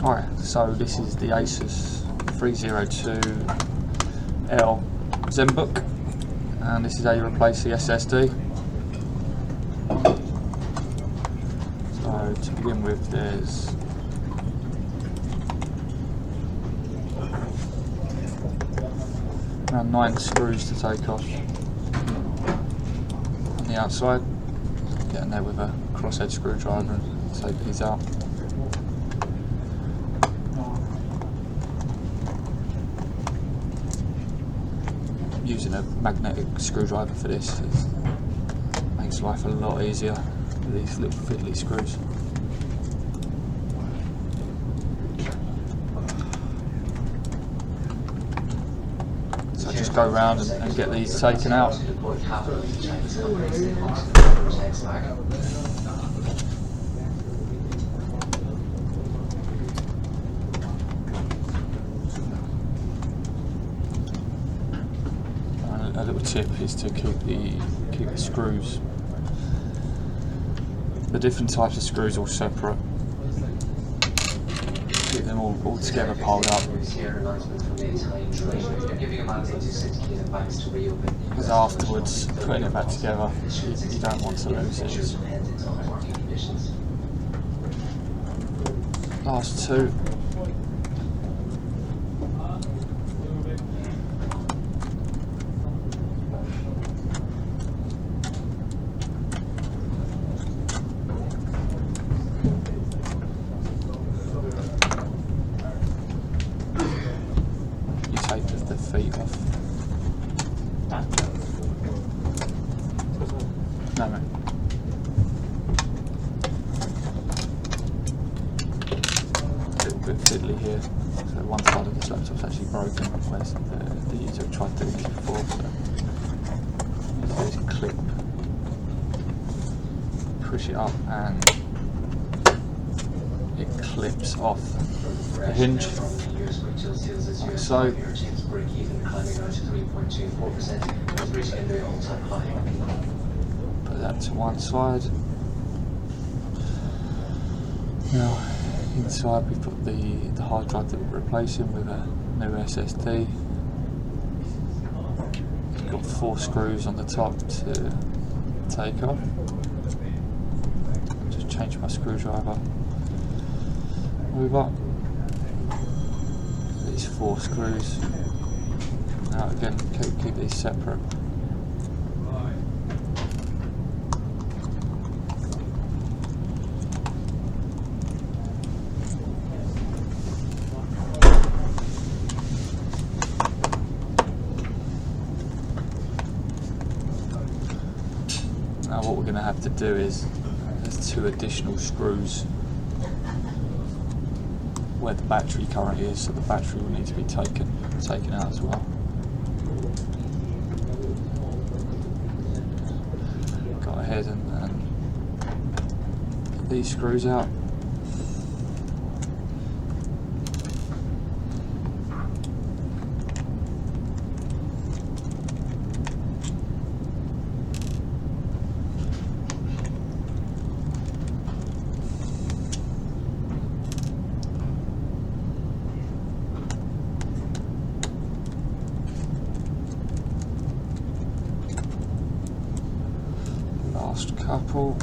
Alright, so this is the ASUS 302L Zenbook, and this is how you replace the SSD. So to begin with, there's around 9 screws to take off on the outside. Get in there with a crosshead screwdriver and take these out. Using a magnetic screwdriver for this makes life a lot easier with these little fiddly screws. So just go around and get these taken out. A little tip is to keep the screws, the different types of screws, all separate. Keep them all together, piled up. Because afterwards, putting it back together, you don't want to lose it. Last two. Take the feet off. No, mate. A little bit fiddly here. So one side of this laptop's actually broken, whereas the user tried doing it before. So there's a clip. Push it up and it clips off the hinge. Like so. Put that to one side. Now inside we've got the hard drive that we're replacing with a new SSD. We've got 4 screws on the top to take off. Just change my screwdriver. Move up. These 4 screws. Now again, keep these separate. Now what we're going to have to do is, there's 2 additional screws where the battery currently is, so the battery will need to be taken out as well. Go ahead and get these screws out. Last couple.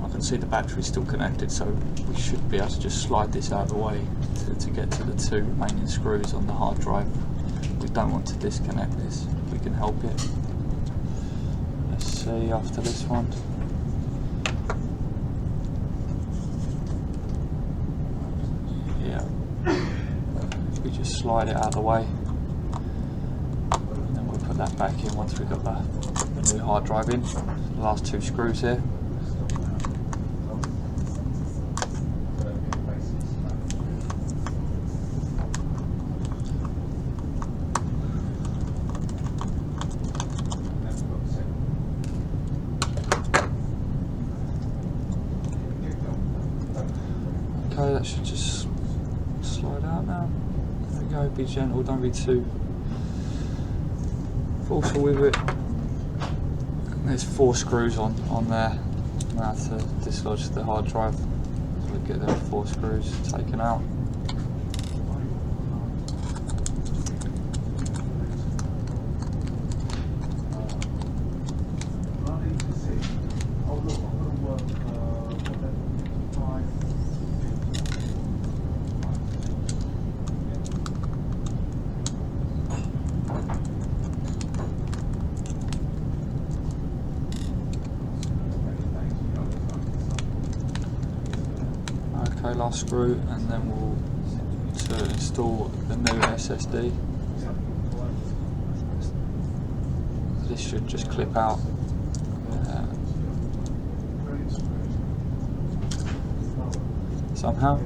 I can see the battery is still connected, so we should be able to just slide this out of the way to get to the 2 remaining screws on the hard drive. We don't want to disconnect this if we can help it. Let's see after this one. We just slide it out of the way, and then we'll put that back in once we've got the new hard drive in. The last 2 screws here. Okay, that should just slide out now. There we go, be gentle, don't be too also with it, there's 4 screws on there. Now to dislodge the hard drive, so we get them 4 screws taken out. Okay, last screw, and then we'll to install the new SSD. This should just clip out. Somehow.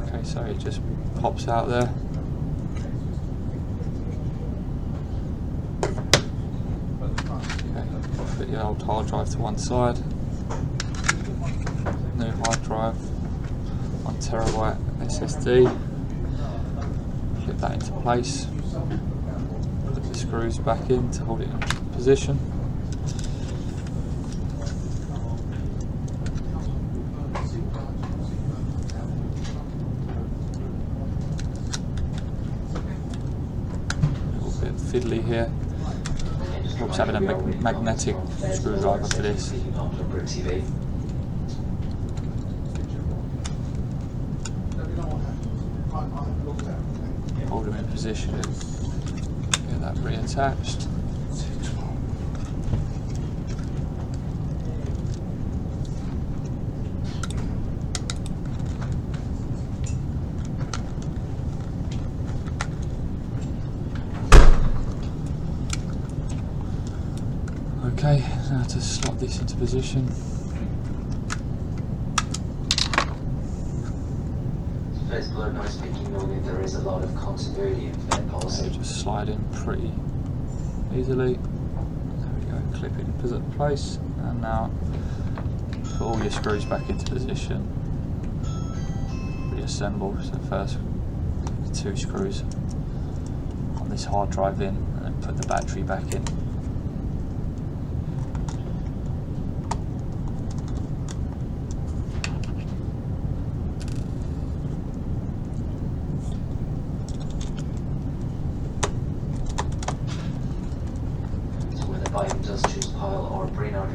Okay, so it just pops out there. Okay, put the old hard drive to one side. New hard drive, 1 terabyte SSD. Clip that into place. Put the screws back in to hold it in position. Fiddly here. Helps having a magnetic screwdriver for this. Hold them in position, get that reattached. Okay, now to slot this into position. First blurred noise speaking, knowing that there is a lot of continuity in that policy. Just slide in pretty easily. There we go, clip it in place, and now put all your screws back into position. Reassemble. So first, 2 screws on this hard drive in, and then put the battery back in. Item does choose pile or bring out.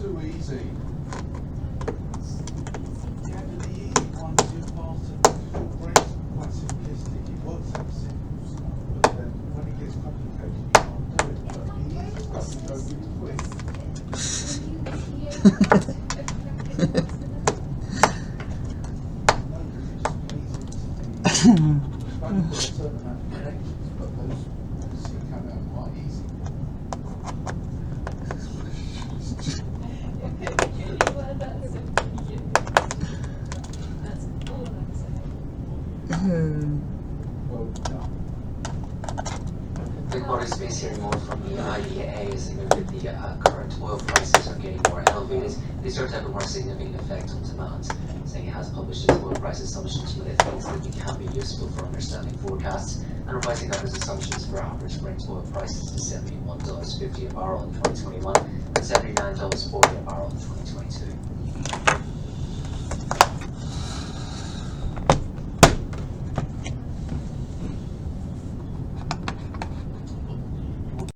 Too easy. Yeah, but the easy ones you're part of. Your brain's quite simplistic. It works out simple stuff, but then when it gets complicated, you can't do it. But the easy stuff you go really quick. No, because it just plays into the. You've only got a certain amount of connections, but those obviously come out quite easy. Well done. With what is basically removed from the IEA is that the current oil prices are getting more elevated. They start to have a more significant effect on demand. Saying it has published its oil price assumptions with things that can be useful for understanding forecasts and revising up its assumptions for average Brent oil prices to $71.50 a barrel in 2021 and $79.40 a barrel in 2022.